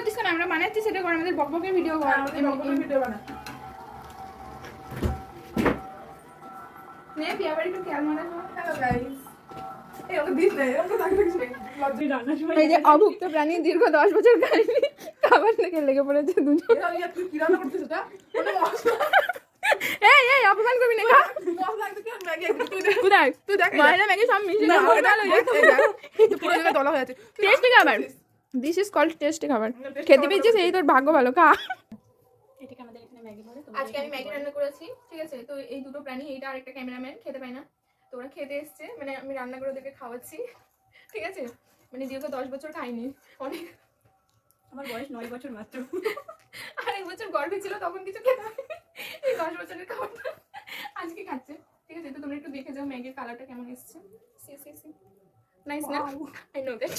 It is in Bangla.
করছিস কেন? আমরা বানাচ্ছি সেটা কর, আমাদের বকবকের ভিডিও কর। ভিডিও বানা নে বিয়ে বাড়ি একটু খেয়াল মারা। হ্যালো গাইস এই ওকে দিস না ওকে তাকে লজ্জা রান্না সময় এই যে অভুক্ত প্রাণী দীর্ঘ 10 বছর খায়নি, খাবার থেকে লেগে পড়েছে দুজন। তুই কি রান্না করতেছিস এটা ওটা মশলা এই এই অপমান করবি না, খা। মশলা একটু কেন ম্যাগি একটু তুই দেখ কোথায় তুই দেখ ময়লা ম্যাগি সব মিশিয়ে না ভালো ওটা হয়ে যাচ্ছে। পুরো জায়গা দলা হয়ে আছে টেস্টি খাবার, দিস ইজ কল্ড টেস্টি খাবার। খেতে পেয়েছিস, এই তোর ভাগ্য ভালো, খা। এটাকে আমাদের এখানে ম্যাগি বলে। আজকে আমি ম্যাগি রান্না করেছি, ঠিক আছে। তো এই দুটো প্রাণী, এইটা আর একটা ক্যামেরাম্যান, খেতে পায় না। তো ওরা খেতে এসছে, মানে আমি রান্না করে ওদেরকে খাওয়াচ্ছি, ঠিক আছে। মানে দীর্ঘ 10 বছর খাইনি, অনেক। আমার বয়স 9 বছর মাত্র। আর 1 বছর গর্ভে ছিল, তখন কিছু খেতে হয়। এই 10 বছরের খাবারটা আজকে খাচ্ছে, ঠিক আছে। তো তোমরা একটু দেখে যাও ম্যাগির কালারটা কেমন এসছে। সি সি সি নাইস না? I know that.